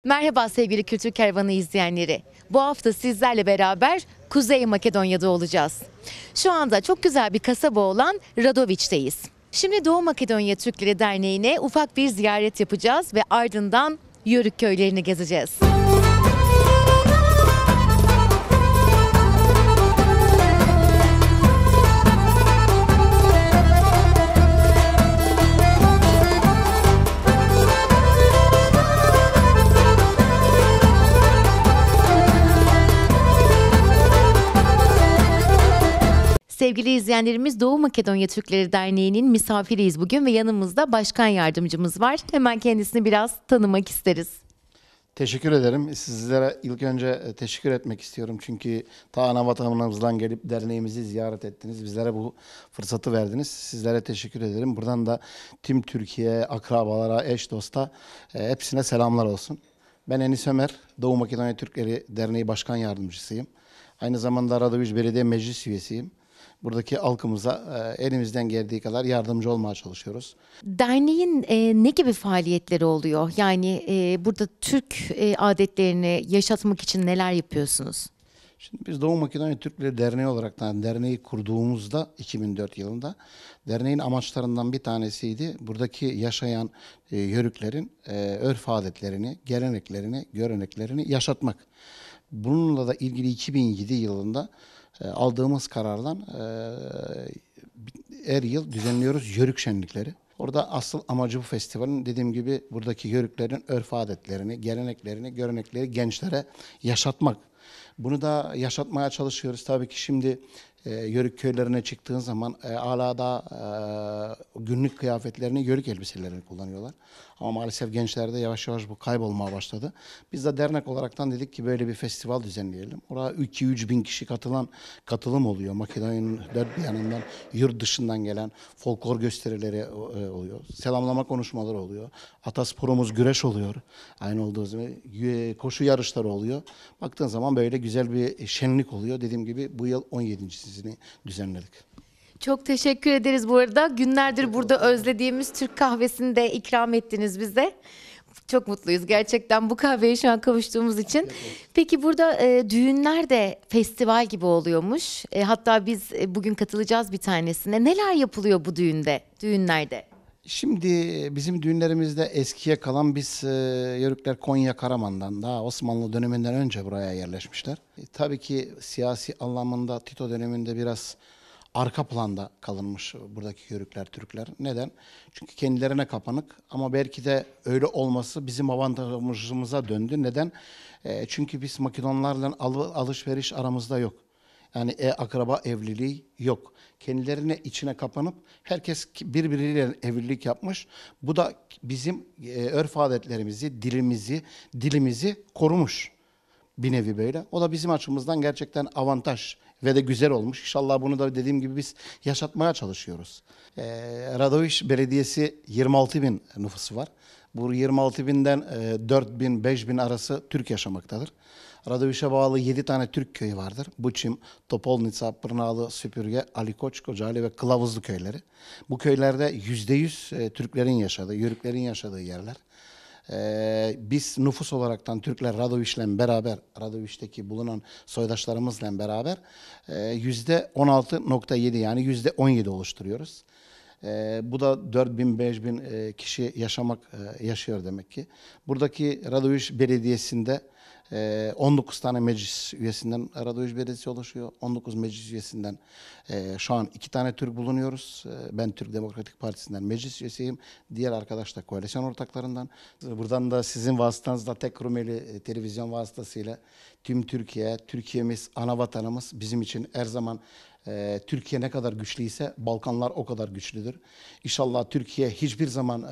Merhaba sevgili Kültür Kervanı izleyenleri. Bu hafta sizlerle beraber Kuzey Makedonya'da olacağız. Şu anda çok güzel bir kasaba olan Radoviç'teyiz. Şimdi Doğu Makedonya Türkleri Derneği'ne ufak bir ziyaret yapacağız ve ardından Yörük köylerini gezeceğiz. Sevgili izleyenlerimiz, Doğu Makedonya Türkleri Derneği'nin misafiriyiz bugün ve yanımızda başkan yardımcımız var. Hemen kendisini biraz tanımak isteriz. Teşekkür ederim. Sizlere ilk önce teşekkür etmek istiyorum. Çünkü ta ana vatanımızdan gelip derneğimizi ziyaret ettiniz. Bizlere bu fırsatı verdiniz. Sizlere teşekkür ederim. Buradan da tüm Türkiye, akrabalara, eş dosta hepsine selamlar olsun. Ben Enis Ömer, Doğu Makedonya Türkleri Derneği Başkan Yardımcısıyım. Aynı zamanda Radoviç Belediye Meclis üyesiyim. Buradaki halkımıza elimizden geldiği kadar yardımcı olmaya çalışıyoruz. Derneğin ne gibi faaliyetleri oluyor? Yani burada Türk adetlerini yaşatmak için neler yapıyorsunuz? Şimdi biz Doğu Makedonya Türkleri Derneği olarak derneği kurduğumuzda 2004 yılında derneğin amaçlarından bir tanesiydi. Buradaki yaşayan Yörüklerin örf adetlerini, geleneklerini, göreneklerini yaşatmak. Bununla da ilgili 2007 yılında aldığımız karardan her yıl düzenliyoruz Yörük şenlikleri. Orada asıl amacı bu festivalin dediğim gibi buradaki Yörüklerin örf adetlerini, geleneklerini, görenekleri gençlere yaşatmak. Bunu da yaşatmaya çalışıyoruz. Tabii ki şimdi Yörük köylerine çıktığın zaman hala da günlük kıyafetlerini, Yörük elbiselerini kullanıyorlar. Ama maalesef gençlerde yavaş yavaş bu kaybolmaya başladı. Biz de dernek olaraktan dedik ki böyle bir festival düzenleyelim. Oraya 2-3 bin kişi katılım oluyor. Makedonya'nın dört bir yanından, yurt dışından gelen folklor gösterileri oluyor. Selamlama konuşmaları oluyor. Atasporumuz güreş oluyor. Aynı olduğu zaman koşu yarışları oluyor. Baktığın zaman böyle güzel bir şenlik oluyor. Dediğim gibi bu yıl 17.sini düzenledik. Çok teşekkür ederiz bu arada. Günlerdir burada özlediğimiz Türk kahvesini de ikram ettiniz bize. Çok mutluyuz gerçekten bu kahveye şu an kavuştuğumuz için. Peki burada düğünler de festival gibi oluyormuş. Hatta biz bugün katılacağız bir tanesine. Neler yapılıyor bu düğünlerde? Şimdi bizim düğünlerimizde eskiye kalan biz Yörükler Konya Karaman'dan daha Osmanlı döneminden önce buraya yerleşmişler. Tabii ki siyasi anlamında Tito döneminde biraz arka planda kalınmış buradaki Yörükler, Türkler. Neden? Çünkü kendilerine kapanık ama belki de öyle olması bizim avantajımıza döndü. Neden? Çünkü biz Makedonlarla alışveriş aramızda yok. Yani akraba evliliği yok. Kendilerine içine kapanıp herkes birbiriyle evlilik yapmış. Bu da bizim örf adetlerimizi, dilimizi korumuş bir nevi böyle. O da bizim açımızdan gerçekten avantaj ve de güzel olmuş. İnşallah bunu da dediğim gibi biz yaşatmaya çalışıyoruz. Radoviç Belediyesi 26 bin nüfusu var. Bu 26 binden 4 bin, 5 bin arası Türk yaşamaktadır. Radoviç'e bağlı 7 tane Türk köyü vardır. Buçim, Topolnica, Pırnalı, Süpürge, Ali Koç, Kocaeli ve Kılavuzlu köyleri. Bu köylerde %100 Türklerin yaşadığı, Yörüklerin yaşadığı yerler. Biz nüfus olaraktan Türkler Radoviç'le beraber, Radoviç'teki bulunan soydaşlarımızla beraber %16.7 yani %17 oluşturuyoruz. Bu da 4 bin, 5 bin kişi yaşıyor demek ki. Buradaki Radoviç Belediyesi'nde 19 tane meclis üyesinden Radoviç Belediyesi oluşuyor. 19 meclis üyesinden şu an 2 tane Türk bulunuyoruz. Ben Türk Demokratik Partisi'nden meclis üyesiyim. Diğer arkadaş da koalisyon ortaklarından. Buradan da sizin vasıtanızla Tek Rumeli televizyon vasıtasıyla tüm Türkiye'miz, ana vatanımız bizim için her zaman Türkiye ne kadar güçlüyse Balkanlar o kadar güçlüdür. İnşallah Türkiye hiçbir zaman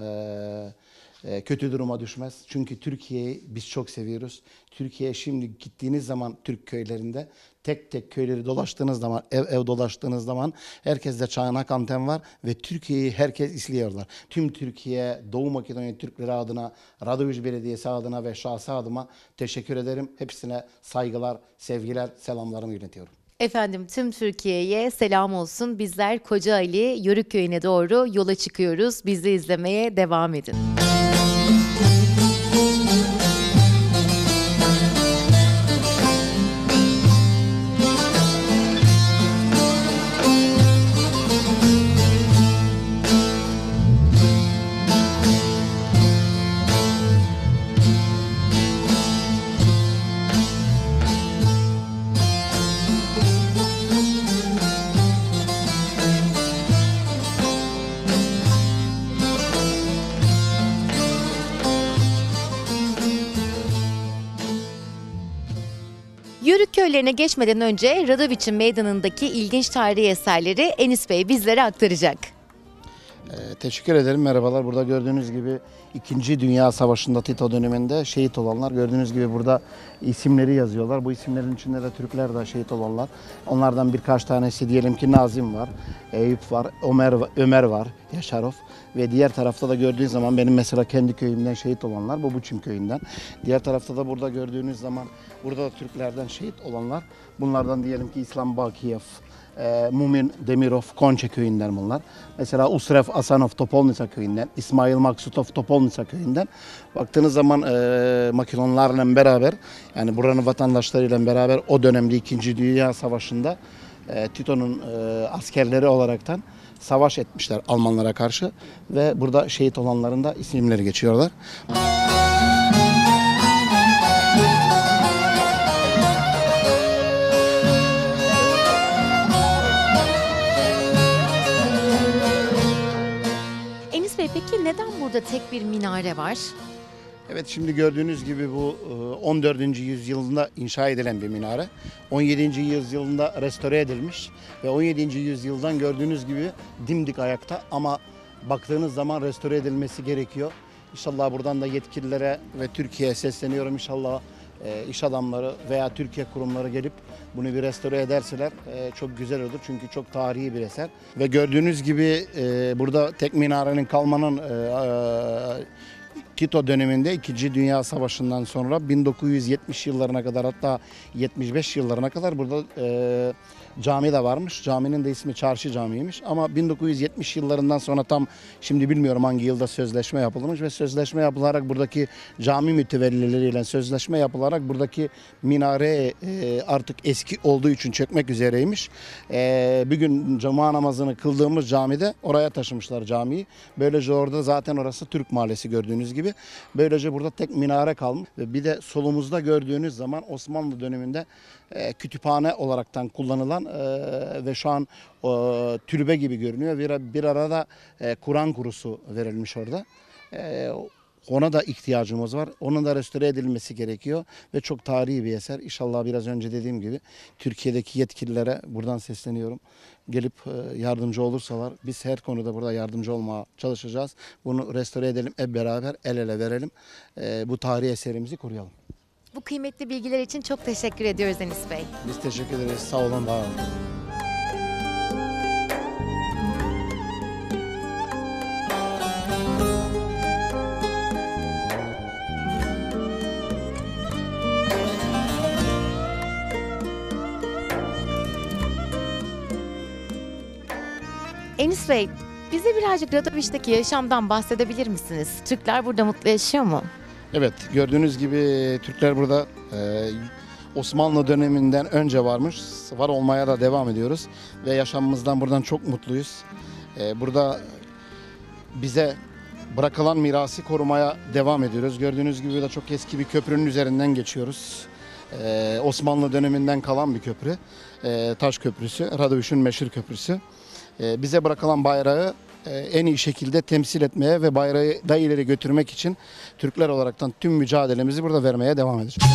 kötü duruma düşmez. Çünkü Türkiye'yi biz çok seviyoruz. Türkiye'ye şimdi gittiğiniz zaman Türk köylerinde tek tek köyleri dolaştığınız zaman, ev dolaştığınız zaman herkeste çanak anten var ve Türkiye'yi herkes izliyorlar. Tüm Türkiye, Doğu Makedonya Türkleri adına, Radoviç Belediyesi adına ve şahsı adıma teşekkür ederim. Hepsine saygılar, sevgiler, selamlarımı iletiyorum. Efendim tüm Türkiye'ye selam olsun. Bizler Kocaeli Yörük Köyü'ne doğru yola çıkıyoruz. Bizi izlemeye devam edin. Yörük köylerine geçmeden önce Radoviç'in meydanındaki ilginç tarihi eserleri Enis Bey bizlere aktaracak. Teşekkür ederim. Merhabalar. Burada gördüğünüz gibi 2. Dünya Savaşı'nda Tito döneminde şehit olanlar. Gördüğünüz gibi burada isimleri yazıyorlar. Bu isimlerin içinde de Türkler de şehit olanlar. Onlardan birkaç tanesi diyelim ki Nazım var, Eyüp var, Ömer var, Yaşarov. Ve diğer tarafta da gördüğünüz zaman benim mesela kendi köyümden şehit olanlar bu Buçim köyünden. Diğer tarafta da burada gördüğünüz zaman burada da Türklerden şehit olanlar. Bunlardan diyelim ki İslam Bakiyev, Mumin Demirov Konçe köyünden bunlar. Mesela Usref Asanov Topolnitsa köyünden, İsmail Maksutov Topolnitsa köyünden. Baktığınız zaman Makedonlarla beraber yani buranın vatandaşlarıyla beraber o dönemde 2. Dünya Savaşı'nda Tito'nun askerleri olaraktan savaş etmişler Almanlara karşı ve burada şehit olanların da isimleri geçiyorlar. Enis Bey peki neden burada tek bir minare var? Evet, şimdi gördüğünüz gibi bu 14. yüzyılında inşa edilen bir minare. 17. yüzyılında restore edilmiş ve 17. yüzyıldan gördüğünüz gibi dimdik ayakta ama baktığınız zaman restore edilmesi gerekiyor. İnşallah buradan da yetkililere ve Türkiye'ye sesleniyorum. İnşallah iş adamları veya Türkiye kurumları gelip bunu bir restore ederseler çok güzel olur. Çünkü çok tarihi bir eser. Ve gördüğünüz gibi burada tek minarenin kalmanın Tito döneminde 2. Dünya Savaşı'ndan sonra 1970 yıllarına kadar hatta 75 yıllarına kadar burada cami de varmış. Caminin de ismi Çarşı Camii'ymiş. Ama 1970 yıllarından sonra tam şimdi bilmiyorum hangi yılda sözleşme yapılmış ve sözleşme yapılarak buradaki cami mütevellileriyle sözleşme yapılarak buradaki minare artık eski olduğu için çökmek üzereymiş. Bir gün cuma namazını kıldığımız camide oraya taşımışlar camiyi. Böylece orada zaten orası Türk Mahallesi gördüğünüz gibi. Böylece burada tek minare kalmış. Ve bir de solumuzda gördüğünüz zaman Osmanlı döneminde kütüphane olaraktan kullanılan ve şu an türbe gibi görünüyor. Bir arada Kur'an kurusu verilmiş orada. Ona da ihtiyacımız var. Onun da restore edilmesi gerekiyor ve çok tarihi bir eser. İnşallah biraz önce dediğim gibi Türkiye'deki yetkililere buradan sesleniyorum. Gelip yardımcı olursalar biz her konuda burada yardımcı olmaya çalışacağız. Bunu restore edelim, hep beraber el ele verelim. Bu tarihi eserimizi koruyalım. Bu kıymetli bilgiler için çok teşekkür ediyoruz Enis Bey. Biz teşekkür ederiz. Sağ olun, var olun. Enis Bey, bize birazcık Radoviç'teki yaşamdan bahsedebilir misiniz? Türkler burada mutlu yaşıyor mu? Evet, gördüğünüz gibi Türkler burada Osmanlı döneminden önce varmış. Var olmaya da devam ediyoruz. Ve yaşamımızdan buradan çok mutluyuz. Burada bize bırakılan mirası korumaya devam ediyoruz. Gördüğünüz gibi de çok eski bir köprünün üzerinden geçiyoruz. Osmanlı döneminden kalan bir köprü. Taş Köprüsü, Radoviç'in meşhur köprüsü. Bize bırakılan bayrağı en iyi şekilde temsil etmeye ve bayrağı da ileri götürmek için Türkler olaraktan tüm mücadelemizi burada vermeye devam edeceğiz.